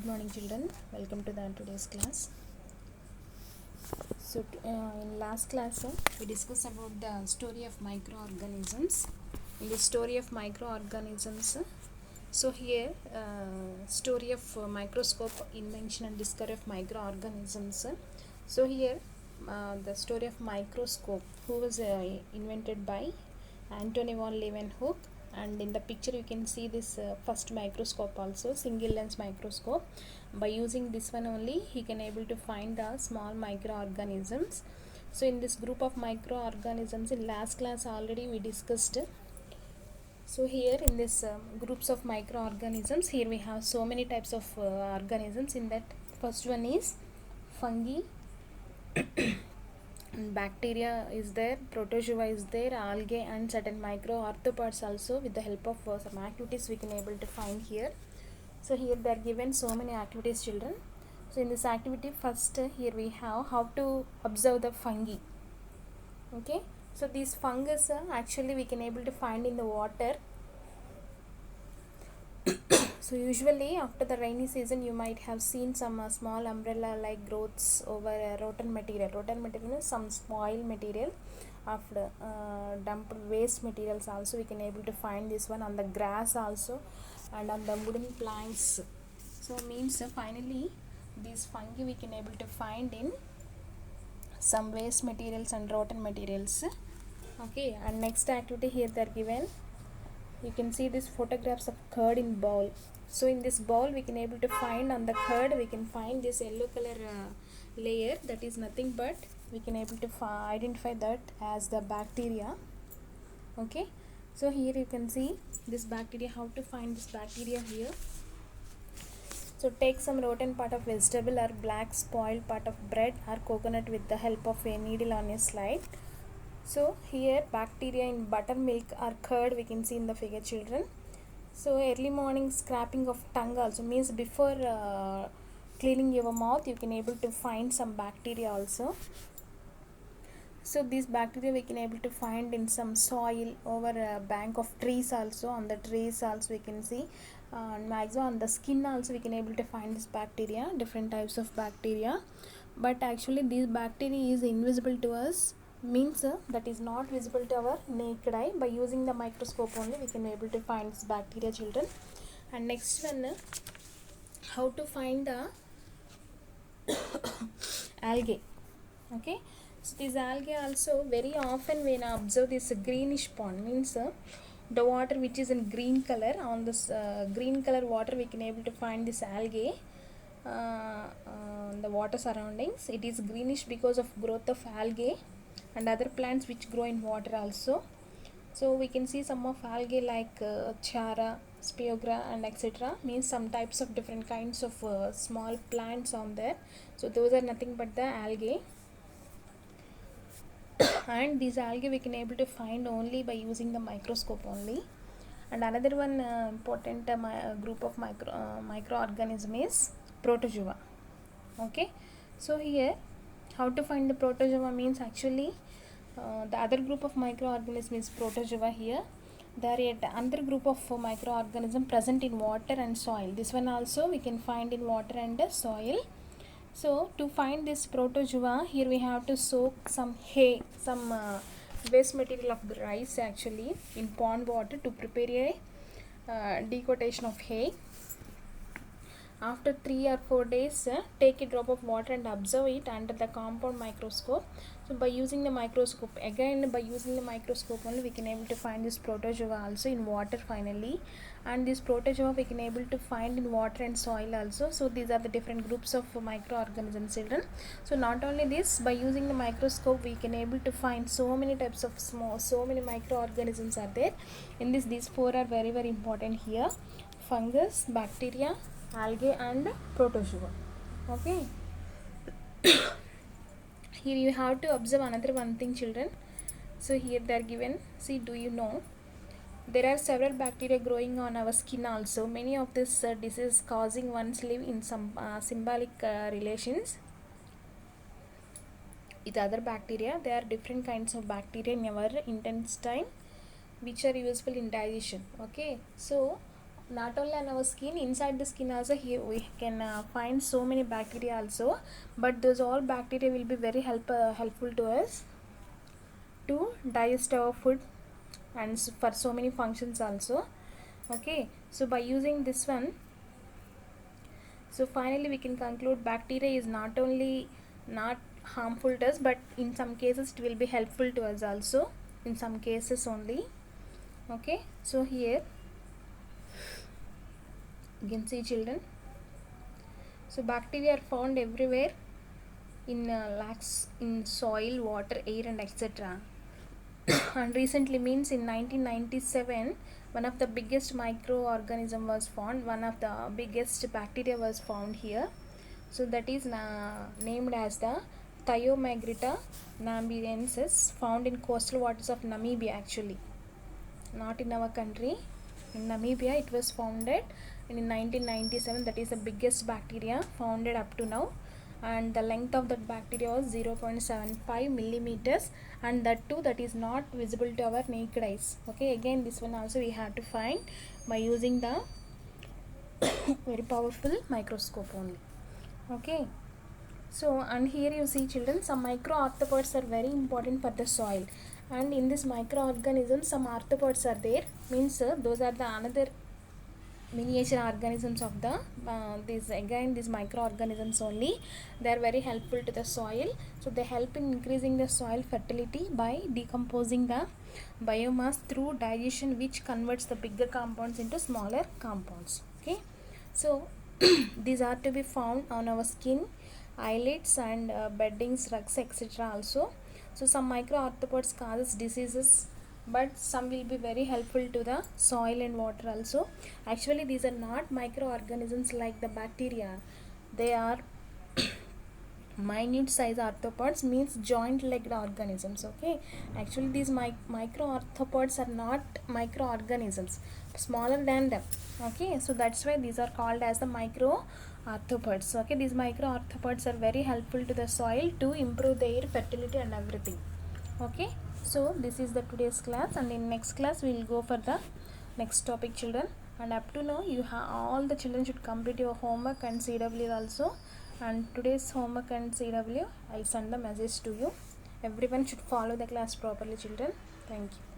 morning children, welcome to the today's class. In last class we discussed about the story of microorganisms. In the story of microorganisms, here story of microscope invention and discovery of microorganisms. Here the story of microscope who was invented by Antony von Leeuwenhoek, and in the picture you can see this first microscope also, single lens microscope. By using this one only he can able to find the small microorganisms. So in this group of microorganisms, in last class already we discussed. So here in this groups of microorganisms, here we have so many types of organisms. In that, first one is fungi, bacteria is there, protozoa is there, algae, and certain microarthropods also. With the help of some activities we can able to find here. So here they are given so many activities, children. So in this activity, first here we have how to observe the fungi. Okay, so these fungus actually we can able to find in the water. So usually after the rainy season you might have seen some small umbrella like growths over rotten material. Rotten material is some spoil material after dumped waste materials also we can able to find this one on the grass also and on the wooden planks. So means finally these fungi we can able to find in some waste materials and rotten materials. Okay, and next activity here they are given. You can see these photographs of curd in bowl. So in this bowl we can able to find on the curd we can find this yellow color layer, that is nothing but we can able to identify that as the bacteria. Okay, so here you can see this bacteria, how to find this bacteria here. So take some rotten part of vegetable or black spoiled part of bread or coconut with the help of a needle on a slide. So here bacteria in buttermilk or curd we can see in the figure, children. So early morning scraping of tongue also means before cleaning your mouth you can able to find some bacteria also. So these bacteria we can able to find in some soil, over a bank of trees also. On the trees also we can see, maximum on the skin also we can able to find this bacteria, different types of bacteria. But actually this bacteria is invisible to us, means that is not visible to our naked eye. By using the microscope only we can able to find this bacteria, children. And next one, how to find the algae. Okay, so these algae also very often when I observe this greenish pond, means the water which is in green color, on this green color water we can able to find this algae. The water surroundings, it is greenish because of growth of algae and other plants which grow in water also. So we can see some of algae like chara, spirogyra, and etc. means some types of different kinds of small plants on there. So those are nothing but the algae. And these algae we can able to find only by using the microscope only. And another one important group of microorganism is protozoa. Okay, so here how to find the protozoa means actually the other group of microorganism is protozoa. Here there are yet another group of microorganism present in water and soil. This one also we can find in water and soil. So to find this protozoa, here we have to soak some hay, some waste material of the rice actually in pond water to prepare a decoction of hay. After 3 or 4 days, take a drop of water and observe it under the compound microscope. So by using the microscope, again by using the microscope only we can able to find this protozoa also in water finally. And this protozoa we can able to find in water and soil also. So these are the different groups of microorganisms, children. So not only this, by using the microscope we can able to find so many types of so many microorganisms are there. In this, these 4 are very very important here: fungus, bacteria, algae, and protozoa. Okay, here you have to observe another one thing, children. So here they are given. See, do you know there are several bacteria growing on our skin also. Many of this disease causing ones live in some symbiotic relations with other bacteria. There are different kinds of bacteria in our intestine which are useful in digestion. Okay, so not only on our skin, inside the skin also here we can find so many bacteria also, but those all bacteria will be very helpful to us to digest our food and for so many functions also. Okay, so by using this one, so finally we can conclude bacteria is not only not harmful to us, but in some cases it will be helpful to us also, in some cases only. Okay, so here you can see children, so bacteria are found everywhere in lakhs in soil, water, air and etc. And recently means in 1997 one of the biggest microorganism was found, one of the biggest bacteria was found here. So that is named as the Thiomagrita namibrensis, found in coastal waters of Namibia actually, not in our country. In Namibia it was founded in 1997. That is the biggest bacteria founded up to now, and the length of that bacteria was 0.75 millimeters, and that too that is not visible to our naked eyes. Okay, again this one also we have to find by using the very powerful microscope only. Okay, so and here you see children, some microarthropods are very important for the soil, and in this microorganisms some arthropods are there, means those are the another miniature organisms of the these microorganisms only. They are very helpful to the soil, so they help in increasing the soil fertility by decomposing the biomass through digestion, which converts the bigger compounds into smaller compounds. Okay, so these are to be found on our skin, eyelids and beddings, rugs etc. also. So some microarthropods causes diseases, but some will be very helpful to the soil and water also. Actually these are not microorganisms like the bacteria, they are minute size arthropods, means joint legged organisms. Okay, actually these microarthropods are not microorganisms, smaller than them. Okay, so that's why these are called as the microarthropods. Okay, these microarthropods are very helpful to the soil to improve their fertility and everything. Okay, so this is the today's class, and in next class we will go for the next topic children. And up to now you have all the children should complete your homework and CW also, and today's homework and CW I'll send the message to you. Everyone should follow the class properly children. Thank you.